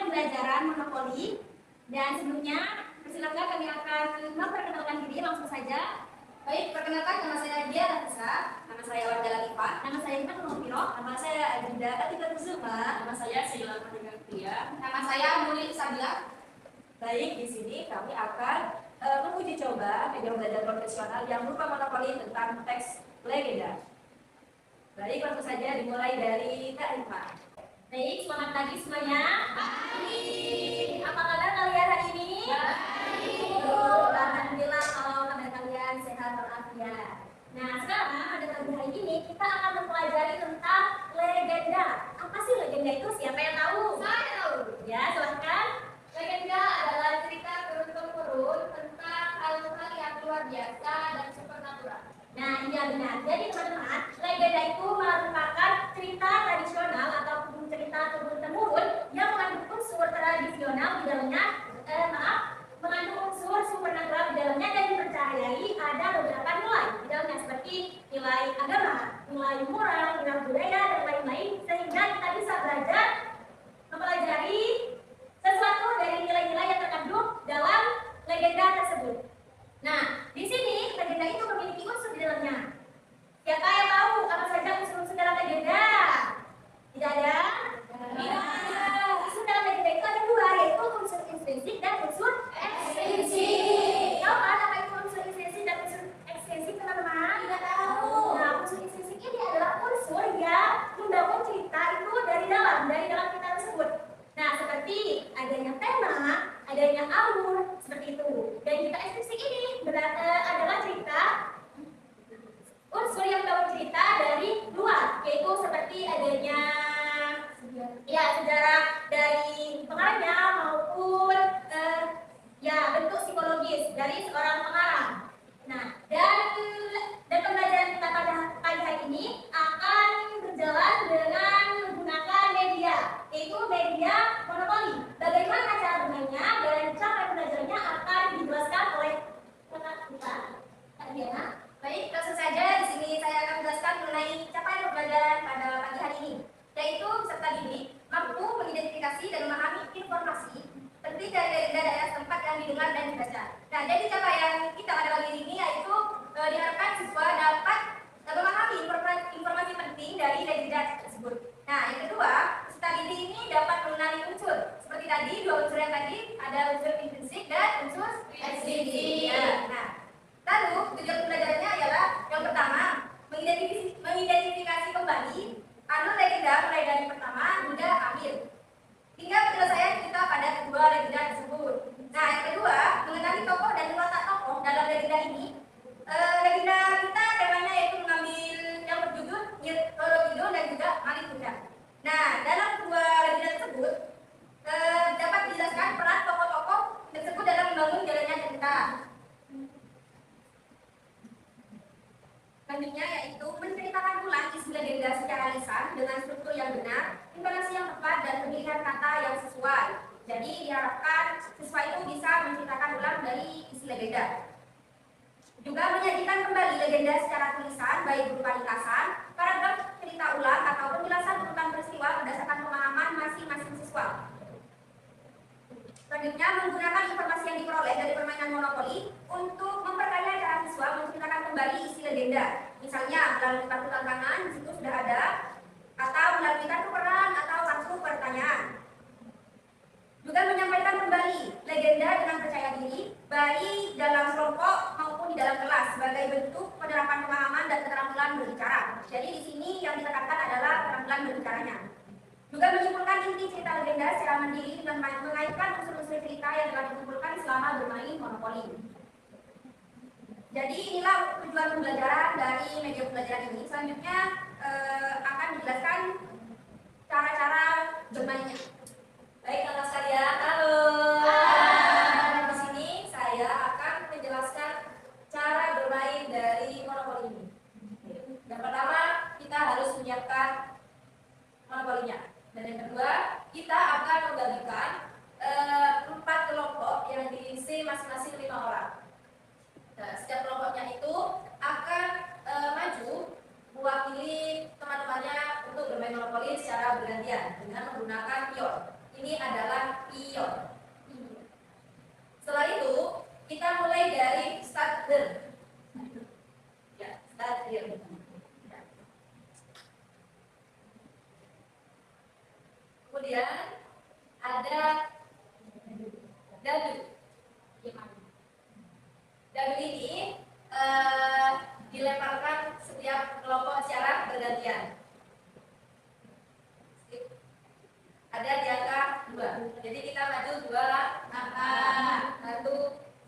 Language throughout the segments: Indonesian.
pembelajaran monopoli. Dan sebelumnya, persilakan kami akan memperkenalkan diri langsung saja. Baik, perkenalkan, nama saya Dia Nafisa, nama saya Warga Latifa, Nama saya Intan Nurpiro, nama saya Adinda Atika Kusuma, nama saya Sheila Fatika Pria, nama saya Muli Sabila. Baik, di sini kami akan menguji coba media belajar profesional yang berupa monopoli tentang teks legenda. Baik, langsung saja dimulai dari Kak Riffa. Baik, selamat pagi semuanya. Baik. Apa kabar kalian hari ini? Baik. Alhamdulillah kalau kabar kalian sehat walafiat. Nah, sekarang pada pagi hari ini kita akan mempelajari tentang legenda. Apa sih legenda itu? Siapa yang tahu? Saya tahu. Ya, silahkan. Legenda adalah cerita turun-temurun tentang hal-hal yang luar biasa dan supernatural. Nah, iya benar. Jadi teman-teman, legenda itu merupakan cerita tradisional ataupun cerita turun-temurun yang mengandung unsur tradisional di dalamnya, mengandung unsur supernatural di dalamnya dan dipercayai ada beberapa nilai di dalamnya seperti nilai agama, nilai moral, nilai budaya dan lain-lain sehingga kita bisa belajar mempelajari sesuatu dari nilai-nilai yang terkandung dalam legenda tersebut. Nah, di sini legenda itu memiliki unsur di dalamnya. Siapa yang tahu apa saja unsur-unsur dalam legenda? Tidak ada? Tidak ada. Unsur dalam legenda itu ada dua, yaitu unsur intrinsik dan unsur ekstrinsik. Tahu kan apa itu unsur intrinsik dan unsur ekstrinsik, teman-teman? Tidak tahu. Nah, unsur intrinsik ini adalah unsur yang membangun cerita itu dari dalam cerita tersebut. Nah, seperti adanya tema, adanya alur, seperti itu. Dan cerita ekstrinsik ini adalah cerita unsur yang membangun cerita dari luar, yaitu seperti adanya sejarah dari pengarangnya maupun bentuk psikologis dari seorang pengarang. Nah, dan pembelajaran kita pada pagi hari ini akan berjalan dengan menggunakan media, yaitu media monopoli. Bagaimana cara bermainnya dan cara pembelajarannya akan dijelaskan oleh rekan kita, Kak Diana. Baik, langsung saja di sini saya akan menjelaskan mengenai capaian pembelajaran pada pagi hari ini, yaitu peserta didik mampu mengidentifikasi dan memahami informasi penting dari daerah tempat yang didengar dan dibaca. Nah, jadi capaian kita pada pagi ini yaitu diharapkan siswa dapat memahami informasi penting dari legenda tersebut. Nah, yang kedua, peserta didik ini dapat mengenali unsur. Seperti tadi, dua unsur yang tadi ada unsur intrinsik dan unsur ekstrinsik. Nah, lalu tujuan pembelajarannya adalah yang pertama, mengidentifikasi kembali alur legenda mulai dari pertama hingga akhir, hingga penyelesaian cerita pada kedua legenda tersebut. Nah, yang kedua, mengenali tokoh dan watak tokoh dalam legenda ini. Legenda kita temanya yaitu mengambil yang berjudul Roro Kidul dan juga Malin Kundang. Nah, dalam kedua legenda tersebut dapat dijelaskan peran tokoh-tokoh tersebut dalam membangun jalannya cerita. Selanjutnya yaitu menceritakan ulang isi legenda secara lisan dengan struktur yang benar, intonasi yang tepat dan pemilihan kata yang sesuai. Jadi diharapkan siswa itu bisa menceritakan ulang dari isi legenda. Juga menyajikan kembali legenda secara tulisan baik berupa ringkasan, paragraf cerita ulang atau penjelasan urutan peristiwa berdasarkan pemahaman masing-masing siswa. Selanjutnya, menggunakan informasi yang diperoleh dari permainan monopoli untuk memperkaya cara siswa menceritakan kembali isi legenda. Misalnya, melalui kartu tantangan, di situ sudah ada, atau melalui kartu peran atau kartu pertanyaan. Juga menyampaikan kembali legenda dengan percaya diri, baik dalam kelompok maupun di dalam kelas, sebagai bentuk penerapan pemahaman dan keterampilan berbicara. Jadi di sini yang ditekankan adalah keterampilan berbicaranya. Juga menyimpulkan inti cerita legenda secara mandiri dengan mengaitkan unsur-unsur cerita yang telah dikumpulkan selama bermain monopoli. Jadi inilah tujuan pembelajaran dari media pembelajaran ini. Selanjutnya akan dijelaskan cara-cara bermainnya. Baik, anak sekalian, halo. Di sini saya akan menjelaskan cara bermain dari monopoli ini. Yang pertama, kita harus menyiapkan monopolinya. Dan yang kedua, kita akan membagikan 4 kelompok yang diisi masing-masing 5 orang. Nah, setiap kelompoknya itu akan maju mewakili teman-temannya untuk bermain monopoli secara bergantian dengan menggunakan pion. Ini adalah Kemudian ada dadu. Dadu ini dilemparkan setiap kelompok secara bergantian. Ada di angka 2. Jadi kita maju 2 langkah. 1,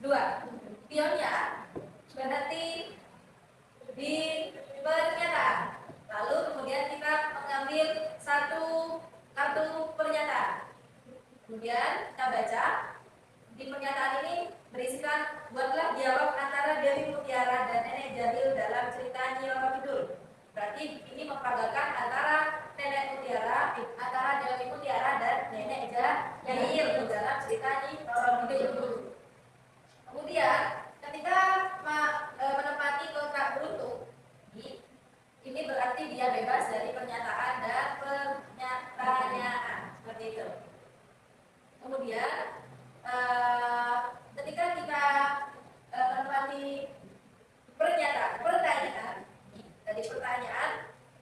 2. Pionnya berhenti di pernyataan. Lalu kemudian kita mengambil satu kartu pernyataan. Kemudian kita baca. Di pernyataan ini berisikan buatlah dialog antara Dewi Mutiara dan Nenek Jahil dalam cerita Nyi Roro Kidul. Berarti ini memperagakan antara Nenek Mutiara, antara Dewi Mutiara dan Nenek Jahil dalam cerita Nyi Roro Kidul. Kemudian ketika menempati kotak beruntung, ini berarti dia bebas dari pernyataan dan pertanyaan seperti itu. Kemudian ketika kita menempati pertanyaan dari pertanyaan,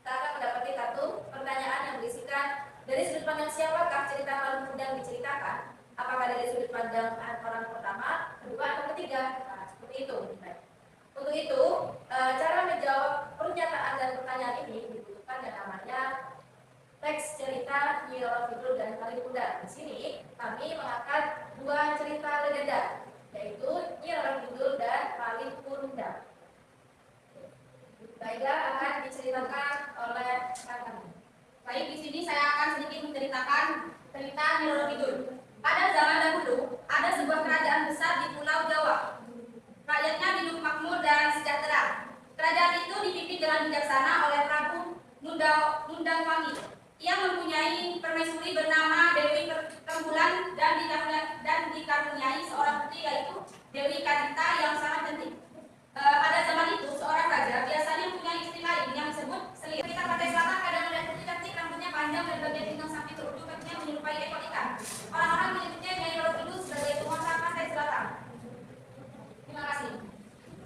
kita akan mendapati satu pertanyaan yang berisikan dari sudut pandang siapakah cerita Malun Kundang diceritakan? Apakah dari sudut pandang orang pertama, kedua, atau ketiga? Nah, seperti itu. Untuk itu, cara menjawab pernyataan dan pertanyaan ini dibutuhkan yang namanya teks cerita Nyi Roro Kidul dan Malun Kundang. Di sini kami mengangkat 2 cerita legenda, yaitu Nyi Roro Kidul dan Malun Kundang. Baiklah, akan diceritakan oleh kami. Baik, di sini saya akan sedikit menceritakan cerita Nyi Roro Kidul. Pada zaman dahulu, ada sebuah kerajaan besar di Pulau Jawa. Rakyatnya hidup makmur dan sejahtera. Kerajaan itu dipimpin dengan bijaksana oleh Prabu Nundangwangi. Ia mempunyai permaisuri bernama Dewi Rembulan dan dikaruniai seorang putri yaitu Dewi Kadita yang sangat cantik. Pada zaman itu, seorang raja biasanya punya istri lain yang disebut Selir. Kita pakai selatan kadang melihat putri cantik, rambutnya panjang dan bagian pinggang samping terujung kakinya menyerupai ekor ikan. Orang-orang menyebutnya Nyai Roro Kidul sebagai penguasa pantai selatan. Terima kasih.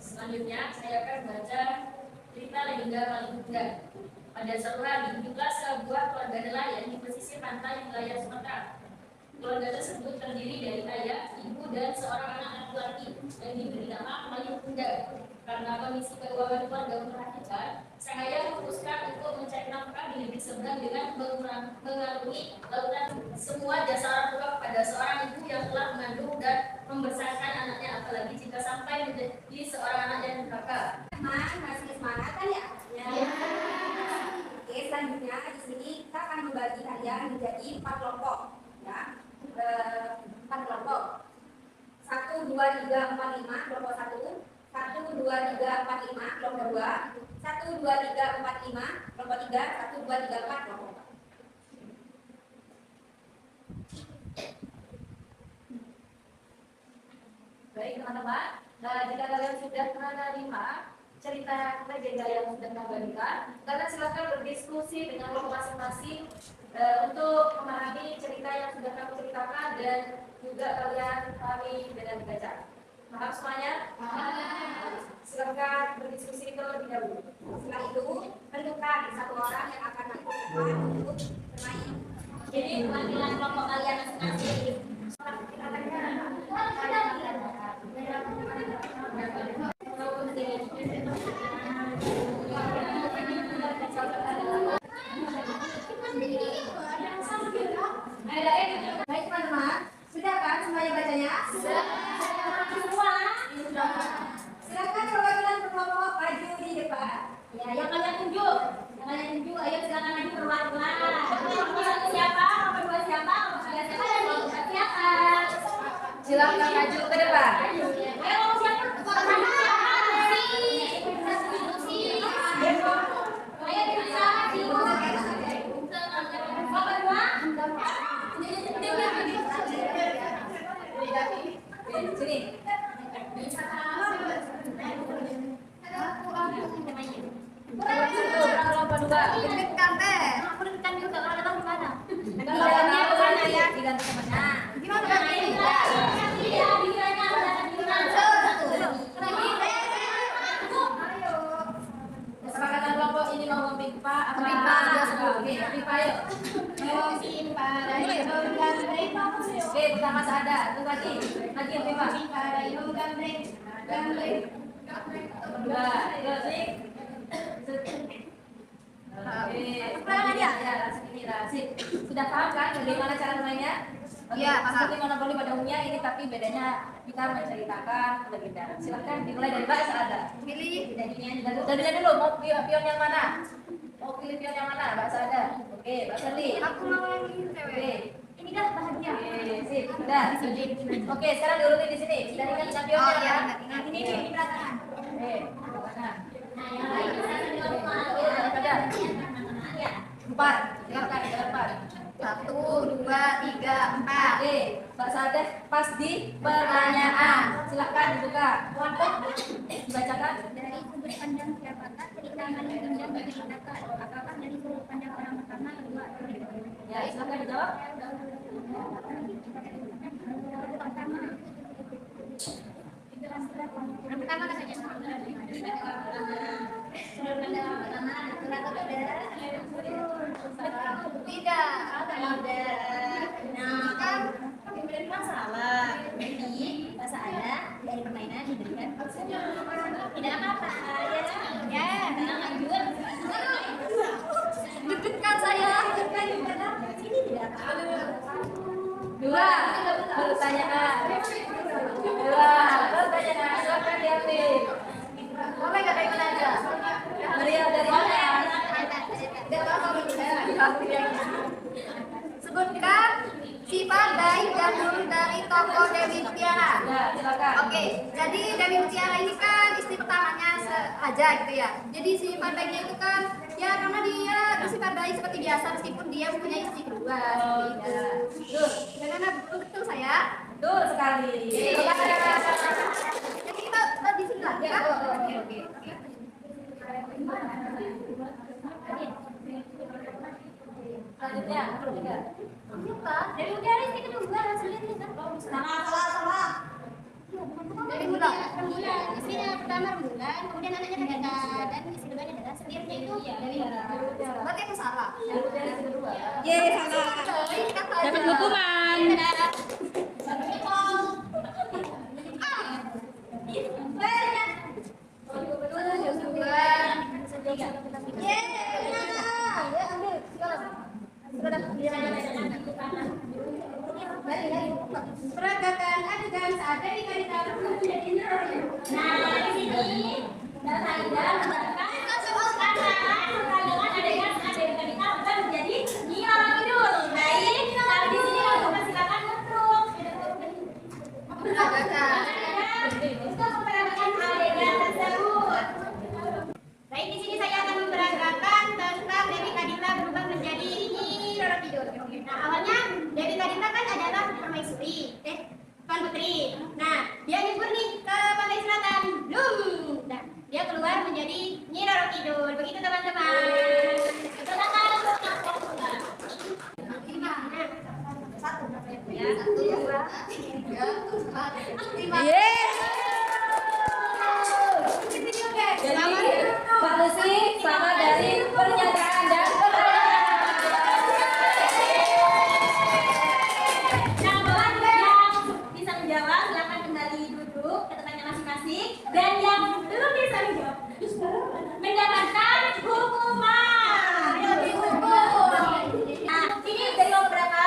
Selanjutnya saya akan membaca cerita legenda Malun Kundang. Pada suatu hari, hiduplah sebuah keluarga nelayan di pesisir pantai wilayah Sumatera. Keluarga tersebut terdiri dari ayah, ibu, dan seorang anak laki-laki yang diberi nama Malun Kundang. Karena kondisi keuangan keluarga memperhatikan, sang ayah memutuskan untuk mencari nafkah di negeri seberang dengan mengarungi lautan. Semua jasa orang tua kepada seorang ibu yang telah mengandung dan membesarkan anaknya, apalagi jika sampai menjadi seorang anak yang durhaka. Masih semangat kan ya? Ya. Oke, selanjutnya di sini kita akan membagi kalian menjadi 4 kelompok, ya. 4 kelompok. 1, 2, 3, 4, 5 kelompok 1. 1, 2, 3, 4, 5 kelompok 2. 1, 2, 3, 4, 5 kelompok 3. 1, 2, 3, 4 kelompok 4. Baik teman-teman, jika kalian sudah menerima cerita legenda yang sudah kami bagikan, kalian silakan berdiskusi dengan kelompok masing-masing untuk memahami cerita yang sudah kami ceritakan dan juga kalian pahami dengan baca. Paham semuanya? Silakan berdiskusi terlebih dahulu. Setelah itu, tentukan 1 orang yang akan masuk depan untuk bermain. Jadi penampilan kelompok kalian masing-masing. Baik teman-teman, sudah kan semuanya bacanya? Semua. Silakan perwakilan kelompok maju di depan. Ya, yang kalian tunjuk. Yang kalian tunjuk, ayo silakan maju perwakilan. Kelompok 1 siapa? Kelompok 2 siapa? Kelompok 3 siapa? Dan kelompok 4 siapa? Silakan maju ke depan. Ayo kelompok siapa? Kelompok 1 siapa? Ayo Sini. Kelompok 2. Deg-degan teh. Aku deg-degan juga kalau tahu gimana. Jalannya kemana ya? Diganti kemana? Gimana berarti? Kesepakatan kelompok ini mau pipa apa? Pipa. Oke, pipa yuk. Ayo, simpan. Oke, pertama Saada. Terus lagi yang bebas. Dua, terus sip. Sudah paham kan bagaimana cara bermainnya? Iya, seperti monopoli pada umumnya ini, tapi bedanya kita menceritakan legenda. Silahkan dimulai dari Mbak Saada. Pilih jadinya dulu. Mau pion yang mana? Mau pilih pion yang mana, Mbak Saada? Oke, Mbak Serli. Aku mau yang ini cewek. Oke. Ini dah bahagia. Oke, sip. Sudah. Oke, sekarang diurutin di sini. Sudah ingat dengan pionnya ya? Ini di belakang. Oke, belakang. Nah, yang lain bisa ya. 4. Silakan, jalan 4. 1, 2, 3, 4. Oke, Mbak Saada pas di pertanyaan. Silakan dibuka. Dibacakan. Dari sudut pandang siapakah cerita paling indah bagi kita? Apakah dari sudut pandang orang pertama, kedua, atau ketiga? Ya, silakan dijawab. Yang pertama katanya tidak. Nah, kan masalah. Jadi bahasa ada dari permainan diberikan tidak apa-apa ya. Lanjut. Deg-degan saya. Sini tidak apa-apa. 2. Pertanyaan. 2. Pertanyaan. Silakan diambil. Boleh nggak dari mana aja? Maria dari mana? Sebutkan sifat baik dan buruk dari tokoh Dewi Mutiara. Ya, silakan. Oke, jadi Dewi Mutiara ini kan istri pertamanya saja gitu ya. Jadi sifat baiknya itu kan ya karena dia bersifat baik seperti biasa meskipun dia mempunyai istri kedua seperti itu. Bagaimana betul saya? Betul sekali. Jadi kita di sini lagi kan? Oke. Selanjutnya, nomor 3. Dari Mutiara istri kedua langsung lihat nih kan. Salah. Dari Mula. Istrinya pertama Rembulan, kemudian anaknya Kadada, dan istri keduanya adalah setirnya itu Dewi Mutiara. Berarti aku salah. Kedua. Salah. Dapat hukuman. Peragakan adegan saat Dewi Kadita menjadi Nah, di sini dan Aida menambahkan pertanyaan adegan saat Dewi Kadita bukan menjadi Nyi Roro Kidul. Baik, kalau di sini langsung persilakan untuk peragakan. untuk memperagakan adegan tersebut. Baik, di sini saya akan memperagakan tentang Dewi Kadita berubah menjadi Nyi Roro Kidul. Nah, awalnya Dewi Kadita kan adalah permaisuri, Tuan Putri. Nah, dia nyebur nih ke pantai selatan. Nah, dia keluar menjadi Nyi Roro Kidul. Begitu teman-teman. Silakan. Jadi, Pak Lucy sama dari pernyataan dan Nah, buat yang bisa menjawab, silakan kembali duduk ke tempatnya masing-masing. Dan yang belum bisa menjawab, mendapatkan hukuman. Nah, ini dari kelompok berapa?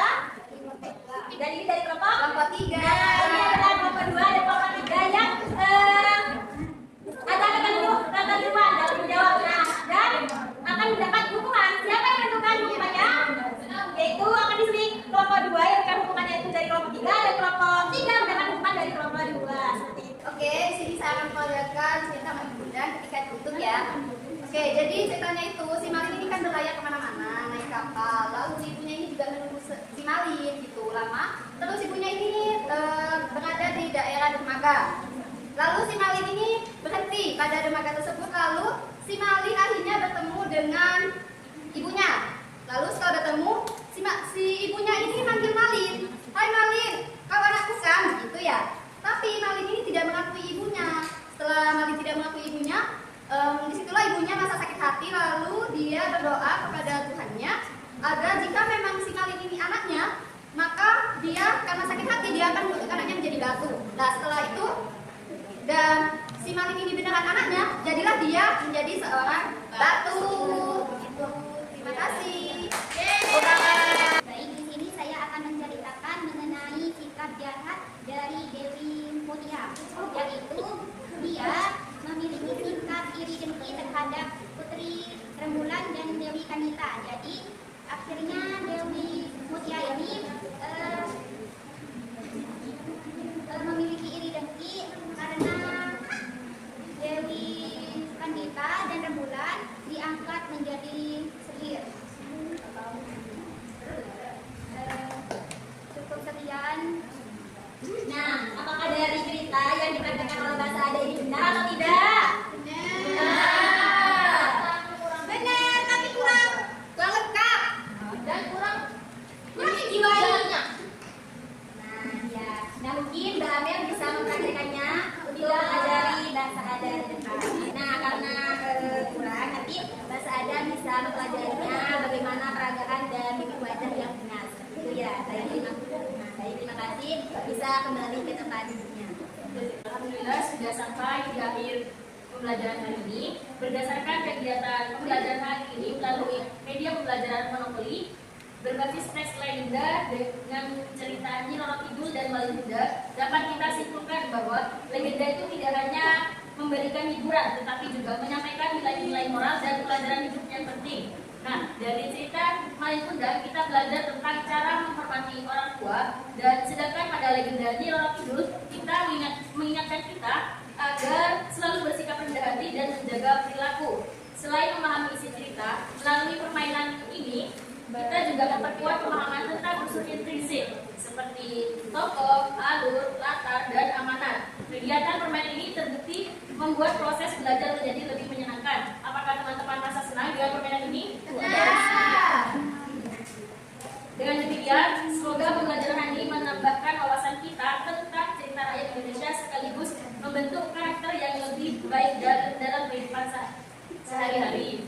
Dari kelompok? Kelompok 3. Nah, ini adalah kelompok 2 dan kelompok 3 yang ada ketentuan dalam menjawab. Nah, dan akan mendapat hukuman. Siapa yang menentukan hukumannya? Yaitu akan disuruh kelompok 2 yang akan hukumannya itu dari kelompok 3 dan kelompok 3 mendapat hukuman dari kelompok 2. Seperti itu. Oke, di sini saya akan memperlihatkan cerita Mas Bunda ketika ditutup ya. Oke, jadi ceritanya itu si Malin ini kan berlayar kemana-mana naik kapal. Lalu si ibunya ini juga menunggu si Malin gitu lama. Terus ibunya ini berada di daerah dermaga. Lalu si Malin ini berhenti pada dermaga tersebut. Lalu si Malin akhirnya bertemu dengan ibunya. Lalu setelah bertemu, si ibunya ini manggil Malin. Hai Malin, kau anakku kan? Gitu ya. Tapi Malin ini tidak mengakui ibunya. Setelah Malin tidak mengakui ibunya, disitulah ibunya merasa sakit hati. Lalu dia berdoa kepada Tuhannya agar jika memang si Malin ini anaknya, dia karena sakit hati dia akan menuntut anaknya menjadi batu. Nah setelah itu dan si maling ini beneran anaknya, jadilah dia menjadi seorang batu. Gitu. Terima kasih. Baik, di sini saya akan menceritakan mengenai sikap jahat dari Dewi Mutia, yaitu dia memiliki sikap iri dengki terhadap Putri Rembulan dan Dewi Kanita. Jadi akhirnya Dewi Mutia ini memiliki iri dengki karena Dewi Kanita dan Rembulan diangkat menjadi sihir. Cukup sekian. Nah, apakah dari cerita yang dipraktekkan oleh bahasa ada ini benar atau tidak? Benar. Benar, tapi kurang lengkap dan kurang jiwanya. Nah, ya. Nah, mungkin Mbak Amel bisa mempraktekannya untuk mempelajari bahasa ada yang benar. Nah, karena kurang, nanti bahasa ada bisa mempelajarinya bagaimana peragaan dan mimik wajah yang benar. Itu ya, saya terima kasih. Bisa kembali ke tempat duduknya. Alhamdulillah sudah sampai di akhir pembelajaran hari ini. Berdasarkan kegiatan pembelajaran hari ini melalui media pembelajaran monopoli berbasis teks legenda dengan cerita Nyi Roro Kidul dan Malin Kundang, dapat kita simpulkan bahwa legenda itu tidak hanya memberikan hiburan, tetapi juga menyampaikan nilai-nilai moral dan pelajaran hidup yang penting. Nah, dari cerita Malin Kundang kita belajar tentang cara menghormati orang tua, dan sedangkan pada legenda Nyi Roro Kidul kita mengingatkan kita agar selalu bersikap rendah hati dan menjaga perilaku. Selain memahami isi cerita, melalui permainan ini kita juga memperkuat pemahaman tentang unsur intrinsik seperti tokoh, alur, latar, dan amanat. Kegiatan permainan ini terbukti membuat proses belajar menjadi lebih menyenangkan. Apakah teman-teman merasa senang dengan permainan ini? Dengan demikian, semoga pembelajaran ini menambahkan wawasan kita tentang cerita rakyat Indonesia sekaligus membentuk karakter yang lebih baik dalam kehidupan sehari-hari.